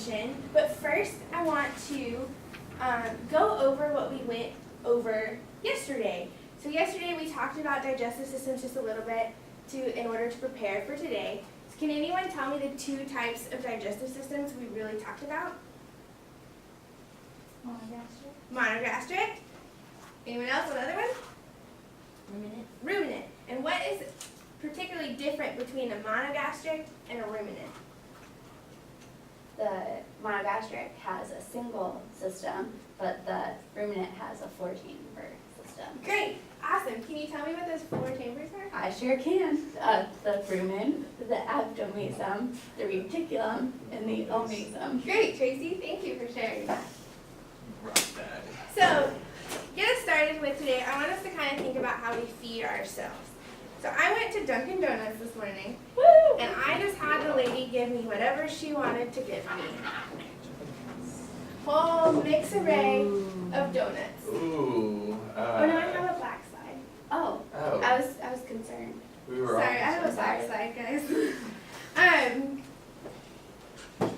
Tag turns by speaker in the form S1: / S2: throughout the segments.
S1: information, but first I want to go over what we went over yesterday. So yesterday we talked about digestive systems just a little bit in order to prepare for today. So can anyone tell me the two types of digestive systems we really talked about? Monogastric. Anyone else? Another one?
S2: Ruminant.
S1: Ruminant. And what is particularly different between a monogastric and a ruminant?
S2: The monogastric has a single system, but the ruminant has a 4-chamber system.
S1: Great. Awesome. Can you tell me what those 4 chambers are?
S2: I sure can. The rumen, the abdomesum, the reticulum, and the omesum.
S1: Great, Tracy. Thank you for sharing that.
S3: Rock that.
S1: So, get us started with today. I want us to kind of think about how we feed ourselves. So I went to Dunkin' Donuts this morning,
S2: Woo!
S1: and I just had the lady give me whatever she wanted to give me. Whole mix array of donuts.
S3: Ooh.
S1: Oh no, I have a black side.
S2: Oh,
S3: Oh.
S1: I was concerned.
S3: We were
S1: Sorry, I
S3: all
S1: have a black side, guys.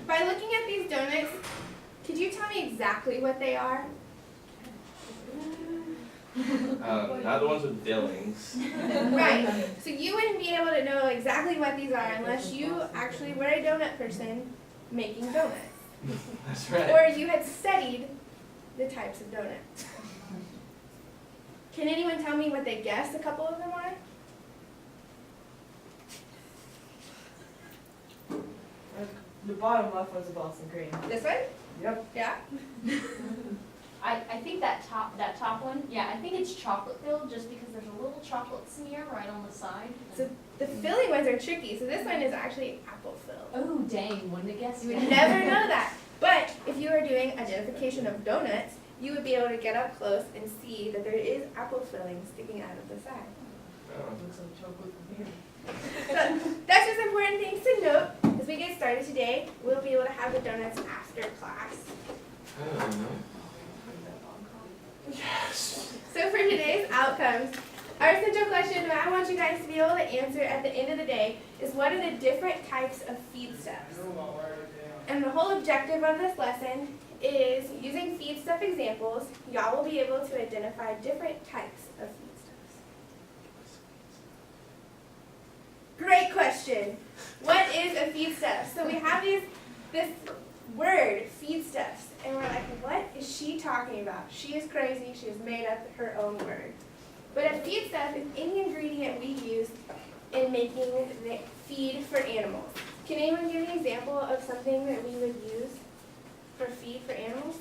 S1: By looking at these donuts, could you tell me exactly what they are?
S3: not the ones with fillings.
S1: Right. So you wouldn't be able to know exactly what these are unless you actually were a donut person making donuts.
S3: That's right.
S1: Or you had studied the types of donuts. Can anyone tell me what they guess a couple of them are?
S4: The bottom left one's a Boston cream.
S1: This one?
S4: Yep.
S1: Yeah?
S5: I think that top one, yeah, I think it's chocolate filled just because there's a little chocolate smear right on the side.
S1: So the filling ones are tricky. So this one is actually apple filled.
S5: Oh dang, wouldn't have guessed
S1: You
S5: it.
S1: would never know that. But if you were doing identification of donuts, you would be able to get up close and see that there is apple filling sticking out of the side.
S3: Oh.
S4: Looks like chocolate from here.
S1: So that's just important things to note. As we get started today, we'll be able to have the donuts after class.
S3: Yes.
S1: So for today's outcomes, our central question that I want you guys to be able to answer at the end of the day is what are the different types of feedstuffs? And the whole objective of this lesson is using feedstuff examples, y'all will be able to identify different types of feedstuffs. Great question. What is a feedstuff? So we have this word, feedstuffs, and we're like, what is she talking about? She is crazy. She has made up her own word. But a feedstuff is any ingredient we use in making the feed for animals. Can anyone give me an example of something that we would use for feed for animals?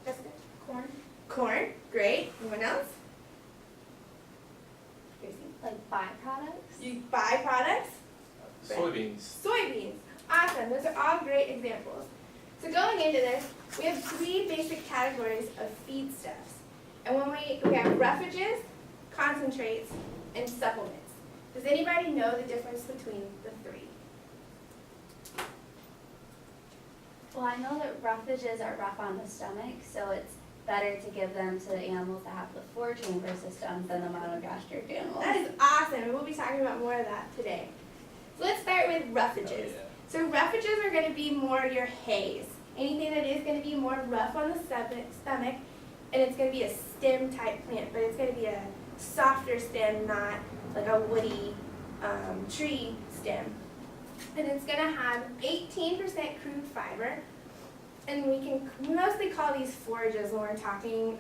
S1: Jessica?
S5: Corn.
S1: Corn. Great. Anyone else? Tracy?
S2: like byproducts?
S1: Byproducts.
S3: Soybeans.
S1: Soybeans. Awesome. Those are all great examples. So going into this, we have 3 basic categories of feedstuffs. And when we have roughages, concentrates, and supplements. Does anybody know the difference between the 3?
S2: Well, I know that roughages are rough on the stomach, so it's better to give them to the animals that have the 4-chamber systems than the monogastric animals.
S1: That is awesome, and we'll be talking about more of that today. So let's start with roughages. So roughages are going to be more your hays. Anything that is going to be more rough on the stomach, and it's going to be a stem type plant, but it's going to be a softer stem, not like a woody tree stem. And it's going to have 18% crude fiber, and we can mostly call these forages when we're talking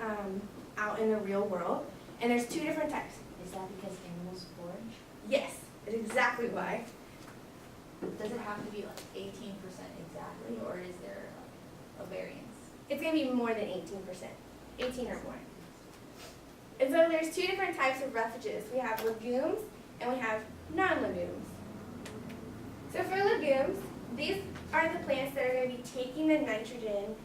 S1: out in the real world. And there's 2 different types.
S5: Is that because animals forage?
S1: Yes, that's exactly why.
S5: Does it have to be like 18% exactly, or is there a variance?
S1: It's going to be more than 18%, 18 or more. And so there's 2 different types of roughages. We have legumes and we have non-legumes. So for legumes, these are the plants that are going to be taking the nitrogen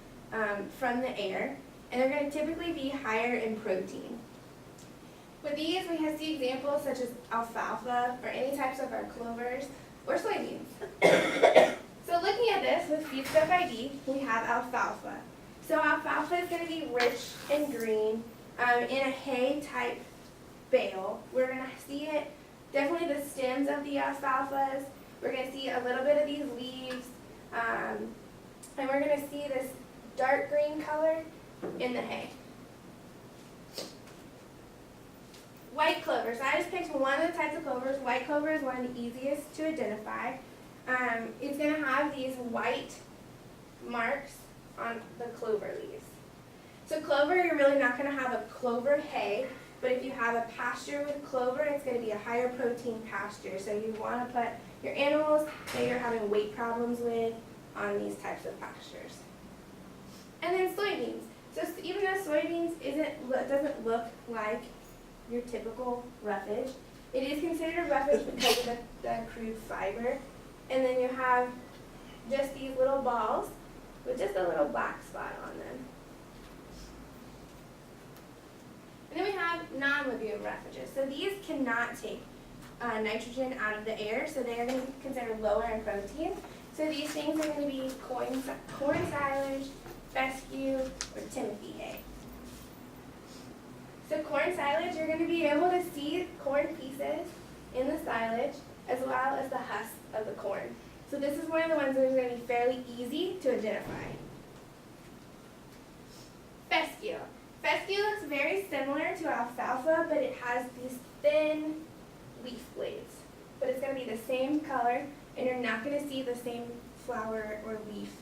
S1: from the air, and they're going to typically be higher in protein. With these, we have see examples such as alfalfa or any types of our clovers or soybeans. So looking at this with Feedstuff ID, we have alfalfa. So alfalfa is going to be rich and green in a hay type bale. We're going to see it, definitely the stems of the alfalfas. We're going to see a little bit of these leaves. And we're gonna see this dark green color in the hay. White clover. So I just picked one of the types of clovers. White clover is one of the easiest to identify. It's going to have these white marks on the clover leaves. So clover, you're really not going to have a clover hay, but if you have a pasture with clover, it's going to be a higher protein pasture. So you want to put your animals that you're having weight problems with on these types of pastures. And then soybeans. So even though soybeans doesn't look like your typical roughage, it is considered a roughage because of the crude fiber. And then you have just these little balls with just a little black spot on them. And then we have non-legume roughages. So these cannot take nitrogen out of the air, so they are going to be considered lower in protein. So these things are going to be corn silage, fescue, or timothy hay. So corn silage, you're going to be able to see corn pieces in the silage as well as the husk of the corn. So this is one of the ones that is going to be fairly easy to identify. Fescue. Fescue looks very similar to alfalfa, but it has these thin leaf blades. But it's going to be the same color, and you're not going to see the same flower or leaf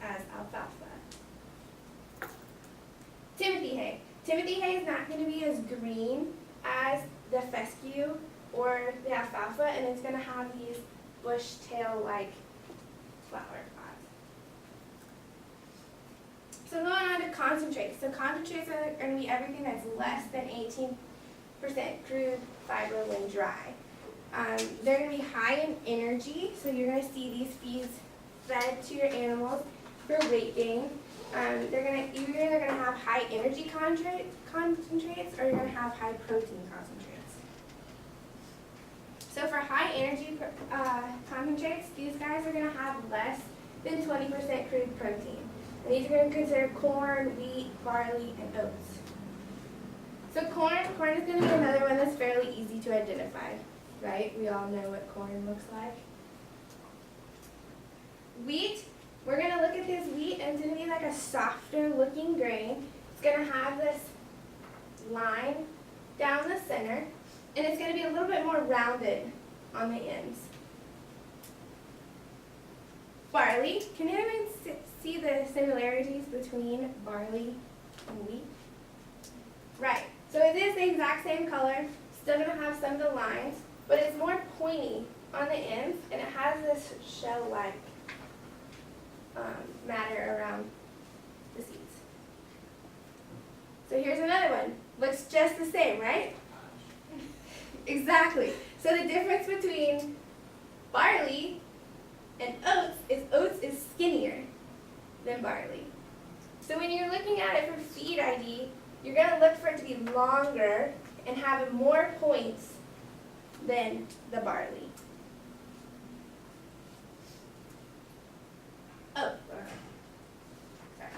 S1: as alfalfa. Timothy hay. Timothy hay is not going to be as green as the fescue or the alfalfa, and it's going to have these bush tail-like flower pods. So going on to concentrates. So concentrates are going to be everything that's less than 18% crude fiber when dry. They're going to be high in energy, so you're going to see these feeds fed to your animals for weight gain. You're either going to have high energy concentrates or you're going to have high protein concentrates. So for high energy concentrates, these guys are going to have less than 20% crude protein. And these are going to consider corn, wheat, barley, and oats. So corn is going to be another one that's fairly easy to identify, right? We all know what corn looks like. Wheat, we're going to look at this wheat, and it's going to be like a softer looking grain. It's going to have this line down the center, and it's going to be a little bit more rounded on the ends. Barley, can anyone see the similarities between barley and wheat? Right, so it is the exact same color, still going to have some of the lines, but it's more pointy on the ends, and it has this shell-like matter around the seeds. So here's another one. Looks just the same, right? Exactly. So the difference between barley and oats is skinnier than barley. So when you're looking at it for feed ID, you're going to look for it to be longer and have more points than the barley. Oh, sorry. Am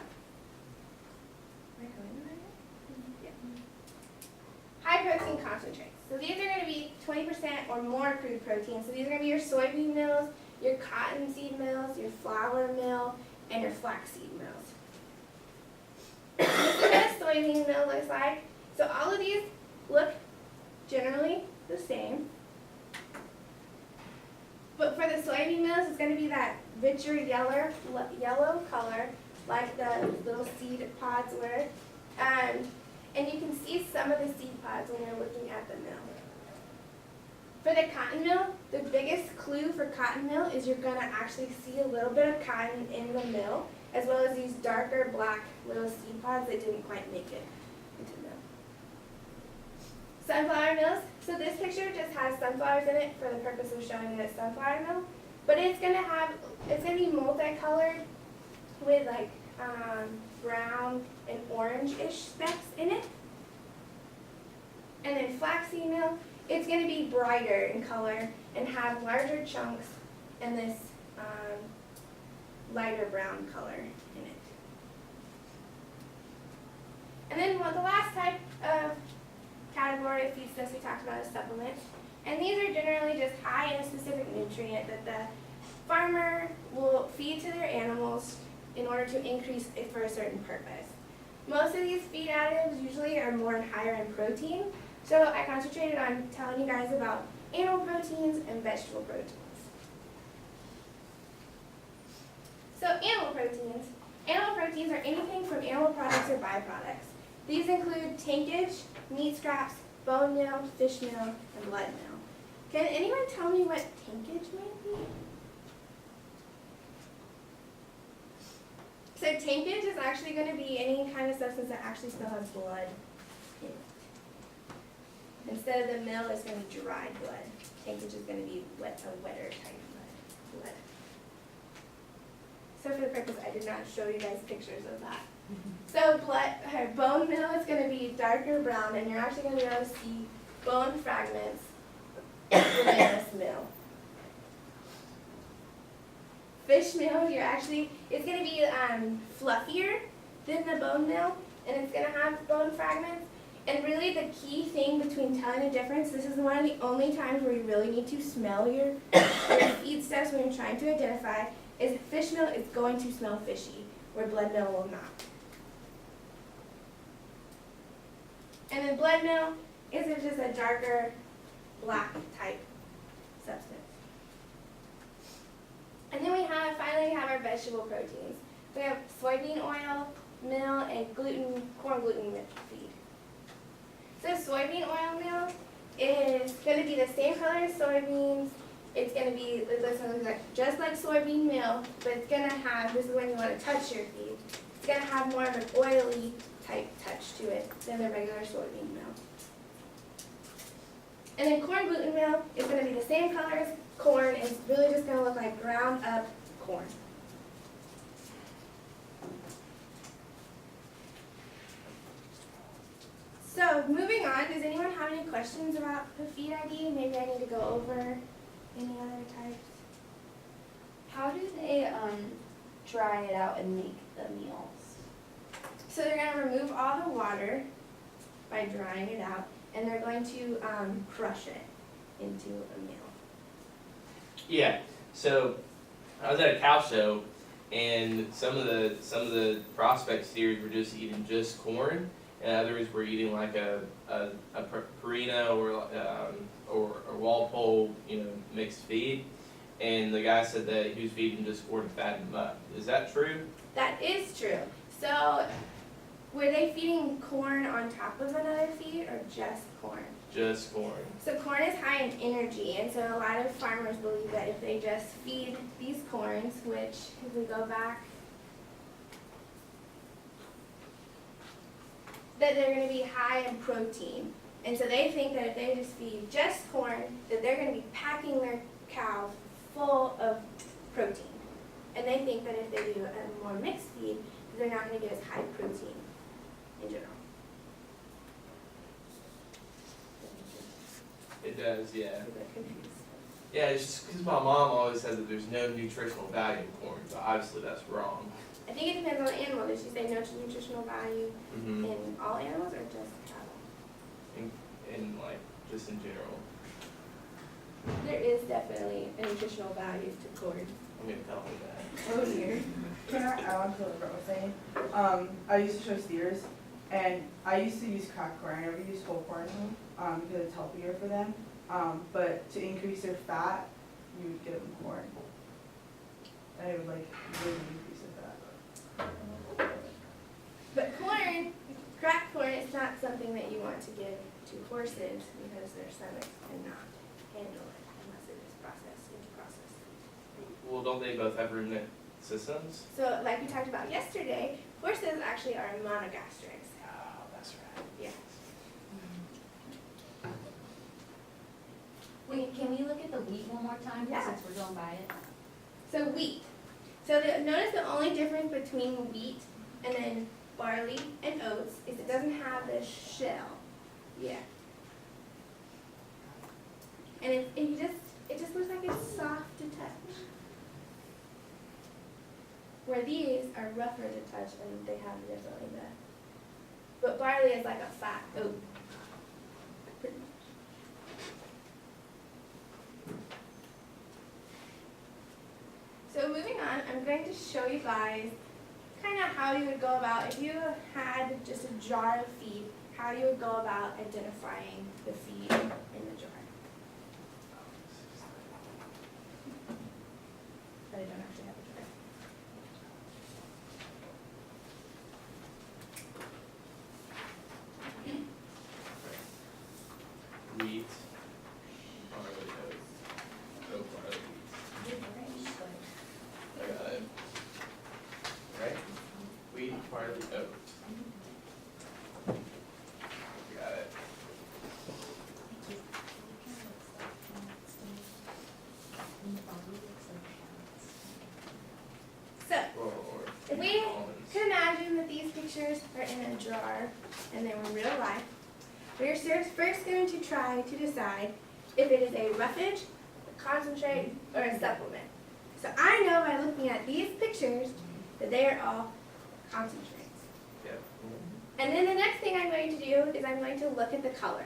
S1: I going right? Yeah. High protein concentrates. So these are going to be 20% or more crude protein. So these are going to be your soybean mills, your cottonseed mills, your flour mill, and your flaxseed mills. This is what a soybean mill looks like. So all of these look generally the same. But for the soybean mills, it's going to be that richer yellow color, like the little seed pods were. And you can see some of the seed pods when you're looking at the mill. For the cotton mill, the biggest clue for cotton mill is you're going to actually see a little bit of cotton in the mill, as well as these darker black little seed pods that didn't quite make it into the mill. Sunflower mills. So this picture just has sunflowers in it for the purpose of showing that it's sunflower mill, but it's going to be multicolored with like brown and orange-ish specks in it. And then flaxseed mill, it's going to be brighter in color and have larger chunks and this lighter brown color in it. And then the last type of category of feedstuffs we talked about is supplements. And these are generally just high in a specific nutrient that the farmer will feed to their animals in order to increase it for a certain purpose. Most of these feed additives usually are more higher in protein, so I concentrated on telling you guys about animal proteins and vegetable proteins. So animal proteins are anything from animal products or byproducts. These include tankage, meat scraps, bone meal, fish meal, and blood meal. Can anyone tell me what tankage might be? So tankage is actually going to be any kind of substance that actually still has blood in it. Instead of the mill, it's going to be dried blood. Tankage is going to be a wetter type of blood. So for the purpose, I did not show you guys pictures of that. So bone meal is going to be darker brown, and you're actually going to be able to see bone fragments within this meal. Fish meal, it's going to be fluffier than the bone meal, and it's going to have bone fragments. And really the key thing between telling the difference, this is one of the only times where you really need to smell your feed stuffs when you're trying to identify, is fish meal is going to smell fishy, where blood meal will not. And then blood meal is just a darker black type substance. And then finally we have our vegetable proteins. We have soybean oil, meal, and corn gluten feed. So soybean oil meal is going to be the same color as soybeans. It's going to be just like soybean meal, but it's going to have, this is when you want to touch your feed, it's going to have more of an oily type touch to it than the regular soybean meal. And then corn gluten meal is going to be the same color as corn. It's really just going to look like ground up corn. So moving on, does anyone have any questions about the feed ID? Maybe I need to go over any other types.
S2: How do they dry it out and make the meals?
S1: So they're going to remove all the water by drying it out, and they're going to crush it into a meal.
S3: Yeah, so I was at a cow show, and some of the prospect steers were just eating just corn, and others were eating like a Purina or Walpole, mixed feed. And the guy said that he was feeding just corn to fatten them up. Is that true?
S1: That is true. So were they feeding corn on top of another feed or just corn?
S3: Just corn.
S1: So corn is high in energy, and so a lot of farmers believe that if they just feed these corns, which if we go back, that they're going to be high in protein. And so they think that if they just feed just corn, that they're going to be packing their cows full of protein. And they think that if they do a more mixed feed, they're not going to get as high protein in general.
S3: It does, yeah.
S1: They're confused.
S3: Yeah, it's just because my mom always said that there's no nutritional value in corn, but obviously that's wrong.
S1: I think it depends on the animal. Did she say no nutritional value
S3: Mm-hmm.
S1: in all animals or just cattle?
S3: In like, just in general.
S1: There is definitely a nutritional value to corn.
S3: I'm gonna tell her that.
S1: Oh dear.
S4: Can I add on to what Brett was saying? I used to show steers, and I used to use cracked corn. I never used whole corn, because it's healthier for them. But to increase their fat, you would give them corn. And it would really increase their fat.
S1: But corn, cracked corn is not something that you want to give to horses because their stomachs cannot handle it unless it is processed into processed food.
S3: Well, don't they both have ruminant systems?
S1: So like we talked about yesterday, horses actually are monogastrics.
S3: Oh, that's right.
S1: Yeah.
S5: Wait, can we look at the wheat one more time,
S1: Yeah.
S5: since we're going by it?
S1: So wheat. So notice the only difference between wheat and then barley and oats is it doesn't have the shell. Yeah. And it just looks like it's soft to touch. Where these are rougher to touch and they have definitely the. But barley is like a fat oat. Pretty much. So moving on, I'm going to show you guys kind of how you would go about, if you had just a jar of feed, how you would go about identifying the feed in the jar. But I don't actually have a jar.
S3: Wheat, barley, oat, barley, wheat. I got it. Right? Wheat, barley, oat. Got it.
S1: So,
S3: Or
S1: if we
S3: almonds.
S1: could imagine that these pictures are in a jar and they were real life, we're first going to try to decide if it is a roughage, a concentrate, or a supplement. So I know by looking at these pictures that they are all concentrates.
S3: Yeah.
S1: And then the next thing I'm going to do is I'm going to look at the color.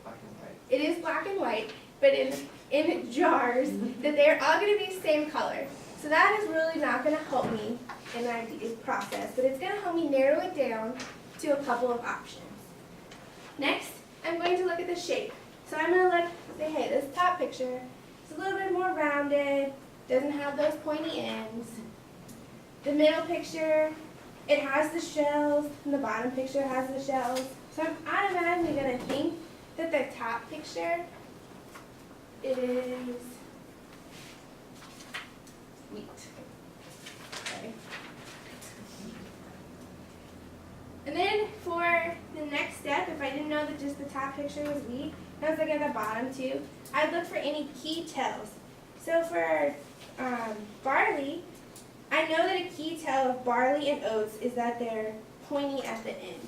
S3: Black and white.
S1: It is black and white, but in jars that they're all going to be the same color. So that is really not going to help me in my process, but it's going to help me narrow it down to a couple of options. Next, I'm going to look at the shape. So I'm going to look, say, hey, this top picture is a little bit more rounded, doesn't have those pointy ends. The middle picture, it has the shells, and the bottom picture has the shells. So I'm automatically going to think that the top picture is wheat. Okay. And then for the next step, if I didn't know that just the top picture was wheat, and I was looking at the bottom too, I'd look for any key tells. So for barley, I know that a key tell of barley and oats is that they're pointy at the end.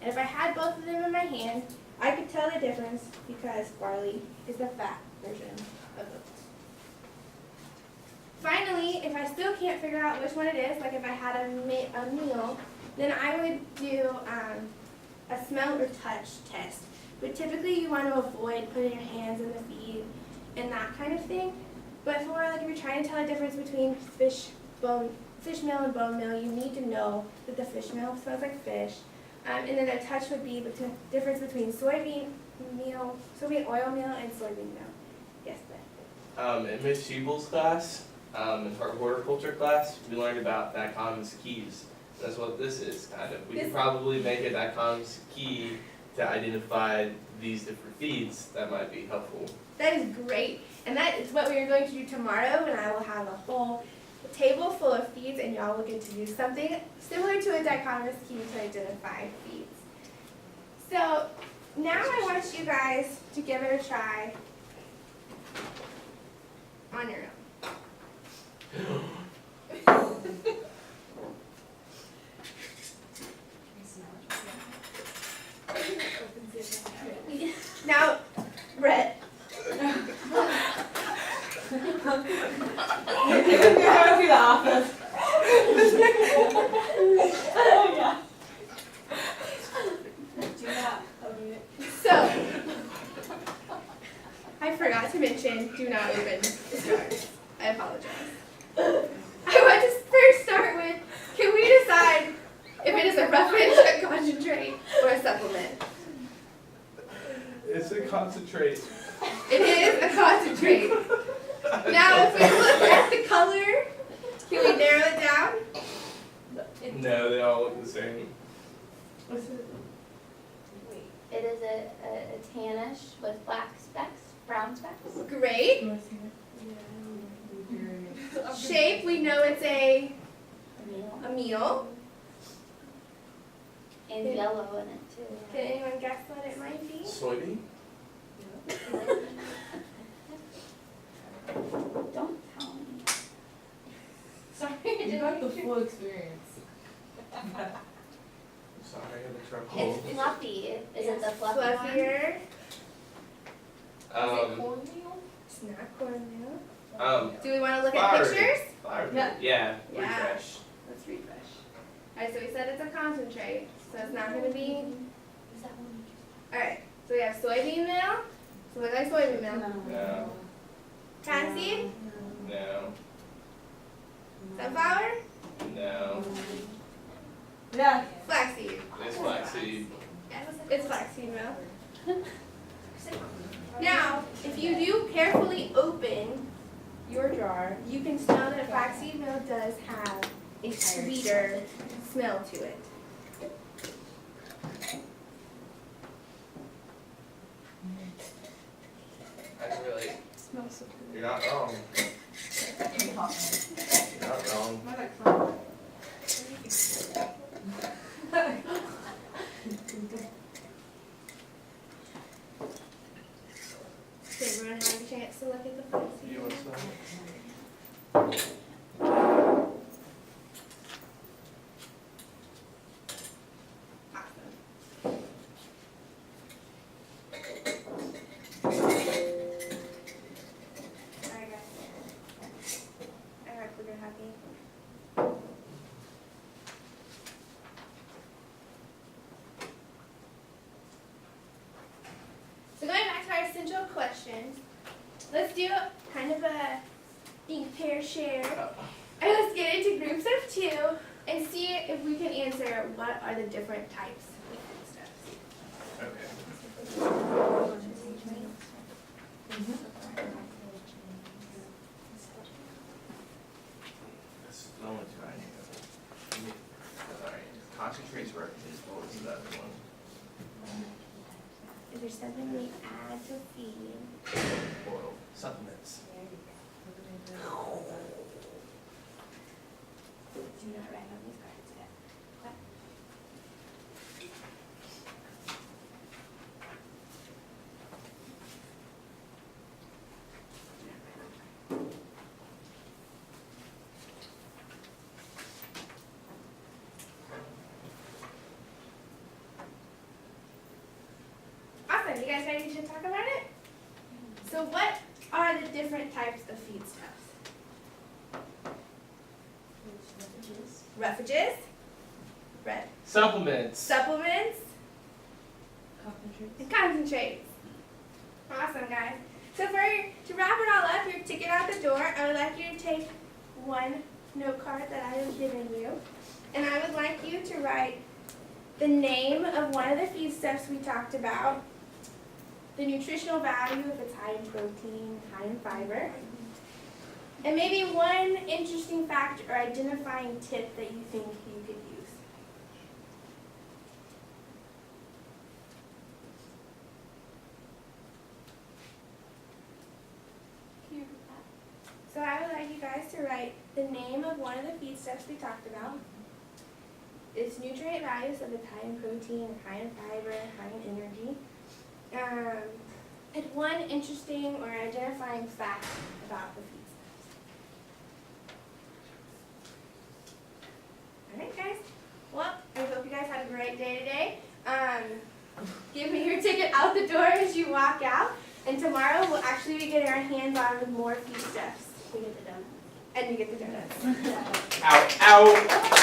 S1: And if I had both of them in my hand, I could tell the difference because barley is the fat version of oats. Finally, if I still can't figure out which one it is, like if I had a meal, then I would do a smell or touch test. But typically you want to avoid putting your hands in the feed and that kind of thing. But for like if you're trying to tell the difference between fish meal and bone meal, you need to know that the fish meal smells like fish. And then the touch would be the difference between soybean oil meal and soybean meal. Yes, Ben.
S3: In Miss Shebel's class, in her horticulture class, we learned about dichotomous keys. That's what this is, kind of. We could probably make a dichotomous key to identify these different feeds that might be helpful.
S1: That is great. And that is what we are going to do tomorrow, and I will have a whole table full of feeds, and y'all will get to use something similar to a dichotomous key to identify feeds. So now I want you guys to give it a try on your own. Now, Brett.
S4: the office. Oh, yeah.
S5: Do not open it.
S1: So, I forgot to mention, do not open the jars. I apologize. I want to first start with, can we decide if it is a roughage, a concentrate, or a supplement?
S3: It's a concentrate.
S1: It is a concentrate. Now, if we look at the color, can we narrow it down?
S3: No, they all look the same.
S4: What's it?
S5: Wait.
S2: It is a tannish with black specks, brown specks.
S1: Great.
S4: You wanna see it?
S1: Shape, we know it's a meal.
S2: And yellow in it too.
S1: Can anyone guess what it might be?
S3: Soybean?
S2: Don't tell me.
S1: Sorry.
S4: You got the full experience.
S3: Sorry, I had a trouble.
S2: It's fluffy. Is it the fluffy one?
S1: Fluffier.
S5: Cornmeal?
S1: It's not cornmeal.
S3: Do
S1: Do we want to look at
S3: Flour.
S1: pictures?
S3: Flour.
S4: Yeah.
S3: Yeah,
S1: Yeah.
S3: refresh.
S1: Let's refresh. Alright, so we said it's a concentrate, so it's not going to be.
S2: Is that one?
S1: Alright, so we have soybean meal. So look like soybean meal.
S3: No.
S1: Cottonseed,
S3: No.
S1: sunflower,
S3: No.
S4: Yeah.
S1: Flaxseed.
S3: It's flaxseed.
S1: It's flaxseed milk. Now, if you do carefully open your jar, you can smell that flaxseed milk does have a sweeter smell to it.
S3: I really,
S1: Smells so good.
S3: you're not wrong. You're not wrong.
S1: Did everyone have a chance to look at the flaxseed?
S3: You want some?
S1: Awesome. Alright guys. Alright, we're gonna have you. So going back to our essential questions, let's do kind of a think, pair, share. And let's get into groups of 2 and see if we can answer what are the different types of foodstuffs.
S3: Okay. That's the only two I knew. Alright, concentrates reproducible is the other one.
S1: Is there something we add to feeding?
S3: Oil, supplements.
S1: Do not write on these cards yet. What? Awesome, you guys ready to talk about it? So what are the different types of feedstuffs? Refuges, red.
S3: Supplements.
S1: Supplements, and concentrates. Awesome, guys. So to wrap it all up, your ticket out the door, I would like you to take one note card that I have given you, and I would like you to write the name of one of the feedstuffs we talked about, the nutritional value if it's high in protein, high in fiber, and maybe one interesting fact or identifying tip that you think you could use. Can you repeat that? So I would like you guys to write the name of one of the feedstuffs we talked about, its nutrient values, so if it's high in protein, high in fiber, high in energy, and one interesting or identifying fact about the feedstuffs. Alright guys, well, I hope you guys had a great day today. Give me your ticket out the door as you walk out, and tomorrow we'll actually be getting our hands on with more feedstuffs. We get the donuts. And you get the donuts.
S3: Ow, ow.